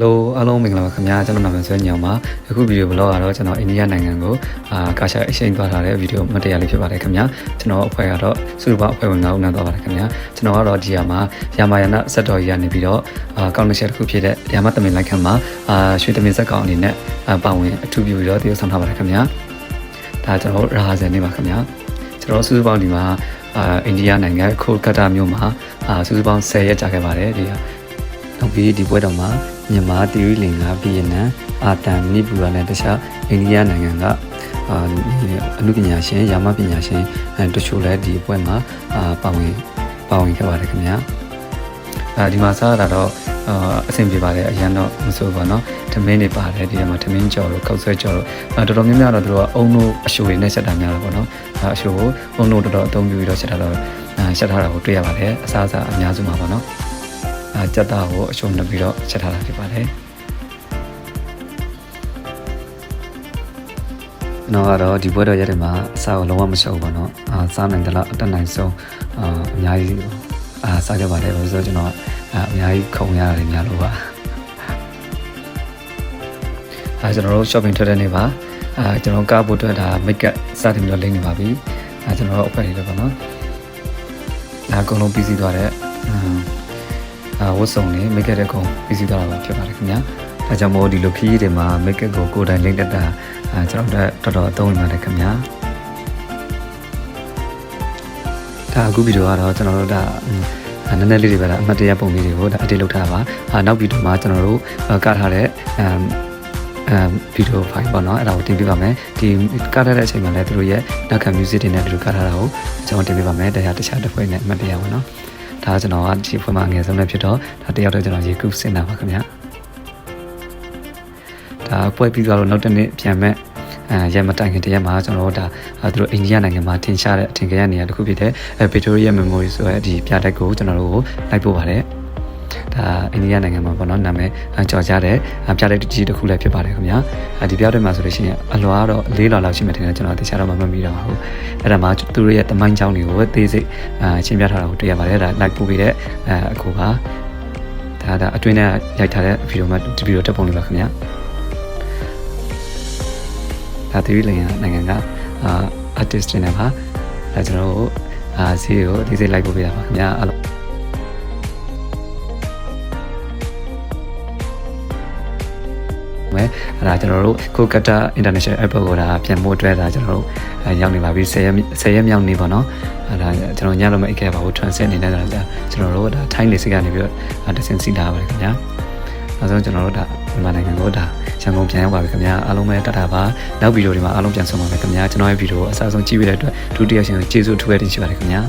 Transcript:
Hello အားလုံးမင်္ဂလာပါခင်ဗျာကျွန်တော်နာမည်ဆွဲညောင်ပါအခုဗီဒီယိုဘလော့ကတော့ကျွန်တော်အိန္ဒိယနိုင်ငံကိုကာရှာအချိန်သွားထားတဲ့ဗီဒီယိုမတရားလေးဖြစ်ပါတယ်ခင်ဗျာကျွန်တော်အဖွဲ့ကတော့စုစုပေါင်းအဖွဲ့ဝင်9ဦးနဲ့သွားပါတယ်ခင်ဗျာကျွန်တော်ကတော့ဒီမှာယာမာယာနစက်တော်ကြီးကနေပြီးတော့ကောင်းတဲ့ချက်တစ်ခုဖြစ်တဲ့ယာမသမင်လိုက်ခန့်မှာရွှေသမင်စက်ကောင်အနေနဲ့ပါဝင်အထူးပြုပြီးတော့တည်ဆောင်ထားပါတယ်ခင်ဗျာဒါကျွန်တော်ရာဇန်နေပါခင်ဗျာကျွန်တော်စုစုပေါင်းဒီမှာအိန္ဒိယနိုင်ငံကိုလ်ကတ်တာမြို့မှာစုစုပေါင်း10ရက်ကြာခဲ့ပါတယ်ဒီနောက်ပြီးဒီပွဲတော်မှာမြန်မာတီရီလင်္ကာဗီယက်နမ်အာတန်နိပူရနဲ့တခြားအိန္ဒိယနိုင်ငံကအနုပညာရှင်ယာမပညာရှင်တချို့လည်းဒီပွဲမှာပါဝင်ခဲ့ပါတယ်ခင်ဗျာဒီမှာစားတာတော့အဆင်ပြေပါတယ်အရင်တော့မဆိုးပါတော့ထမင်းတွေပါတယ်ဒီမှာထမင်းကြော်လို့ခောက်ဆွဲကြော်လို့တော်တော်များများတော့သူတို့ကအုံတို့အရှိုတွေနဲ့ဆက်တာများတော့ပေါ့နော်အရှိုကိုအုံတို့တော်တော်အသုံးပြုပြီးတော့ဆက်တာတော့ဆက်ထားတာကိုတွေ့ရပါတယ်အစားအစာအများစုမှာပေါ့နော်ကြက်သားကိုအရှုံးနှပ်ပြီးတော့ချက်ထားတာဖြစ်ပါတယ်။ကျွန်တော်ကတော့ဒီဘွဲတော်ရက်တွေမှာအစားကိုလုံးဝမရှုံးဘူးပေါ့နော်။စားနိုင်တယ်လားအတက်နိုင်ဆုံးအများကြီးစားခဲ့ပါတယ်လို့ဆိုတော့ကျွန်တော်အများကြီးခုံရတယ်များလို့ပါ။ကျွန်တော်တို့ shopping ထွက်တဲ့နေ့ပါကျွန်တော်ကားဖို့အတွက်ဒါ make up စတင်ပြီးတော့လိမ့်နေပါပြီ။ကျွန်တော်တို့အဖွဲ့တွေလည်းပေါ့နော်။ဒါအကုန်လုံးပြီးစီးသွားတဲ့ဝတ်စုံတွေ make up တဲ့ကောင်ပြီးစီးသွားတာဖြစ်ပါတယ်ခင်ဗျာဒါကြောင့်မို့ဒီလိုခီးတွေမှာ make up ကိုယ်တိုင်လိမ့်တက်တာကျွန်တော်တို့တော်တော်အသုံးဝင်ပါတယ်ခင်ဗျာဒါအခုဗီဒီယိုကတော့ကျွန်တော်တို့ဒါနည်းနည်းလေးတွေပဲလားအမှတ်တရပုံလေးတွေကိုဒါအတိတ်လုပ်ထားတာပါနောက်ဗီဒီယိုမှာကျွန်တော်တို့ကထားတဲ့ဗီဒီယိုဖိုင်ပေါ့နော်အဲ့ဒါကိုတင်ပြပါမယ်ဒီကထားတဲ့အချိန်မှာလည်းသူတို့ရဲ့နောက်ခံ music တွေနဲ့ဒီလိုကထားတာကိုကျွန်တော်တင်ပြပါမယ်တရားတခြားတစ်ဖွဲ့နဲ့အမှတ်တရပါနော်ဒါကျွန်တော်ကဒီဖွဲ့မှာအငယ်ဆုံးနဲ့ဖြစ်တော့ဒါတယောက်တည်းကျွန်တော်ရေကူးစင်တာပါခင်ဗျာဒါပွဲပြီးသွားလို့နောက်တစ်နေ့ပြန်မဲ့ရမတိုင်ခင်တရက်မှာကျွန်တော်တို့ဒါသူတို့အိန္ဒိယနိုင်ငံမှာထင်ရှားတဲ့အထင်ကြီးနေရာတစ်ခုဖြစ်တဲ့ Victoria Memorial ဆိုတဲ့ဒီပြတိုက်ကိုကျွန်တော်တို့ကိုလိုက်ပို့ပါတယ်ဒါအိန္ဒိယနိုင်ငံမှာပေါ့နော်နာမည်ကြော်ကြတဲ့ပြတိုက်ကြီးတစ်ခုလည်းဖြစ်ပါတယ်ခင်ဗျာဒီပြတိုက်မှာဆိုလို့ရှိရင်အလွာကတော့4လွာလောက်ရှိမှတင်တယ်ကျွန်တော်တခြားတော့မမှတ်မိတော့ဘူးအဲ့ဒါမှသူတို့ရဲ့တမိုင်းကြောင်းတွေကိုသေးစိတ်ရှင်းပြထားတာကိုတွေ့ရပါတယ်ဒါလိုက်ပို့ပြီးတဲ့အခုပါဒါအတွင်းထဲရိုက်ထားတဲ့ဗီဒီယိုမှာဒီဗီဒီယိုတက်ပုံလေးပါခင်ဗျာဒါသီရိလင်္ကာနိုင်ငံကartist တွေနဲ့ပါဒါကျွန်တော်တို့ဈေးကိုသေးစိတ်လိုက်ပို့ပေးတာပါခင်ဗျာအဲ့ဒါကျွန်တော်တို့ကိုကတာ International Airport ကိုဒါပြန်ဖို့အတွက်ဒါကျွန်တော်တို့ရောက်နေပါပြီ10ရက်မြောက်နေပါတော့အဲ့ဒါကျွန်တော်ညလုံးမအိတ်ခဲ့ပါဘူး transit အနေနဲ့ဒါကျွန်တော်တို့ဒါ ထိုင်းနေစိကနေပြီးတော့တဆင်စီလာပါတယ်ခင်ဗျာနောက်ဆုံးကျွန်တော်တို့ဒါမြန်မာနိုင်ငံကိုဒါရန်ကုန်ပြန်ရောက်ပါပြီခင်ဗျာအားလုံးပဲတတ်တာပါနောက်ဗီဒီယိုတွေမှာအားလုံးပြန်ဆုံပါမယ်ခင်ဗျာကျွန်တော်ရဲ့ဗီဒီယိုအစားဆုံးကြည့်ရတဲ့အတွက်ဒုတိယရှင်ကျေးဇူးအထူးပဲတင်ရှိပါတယ်ခင်ဗျာ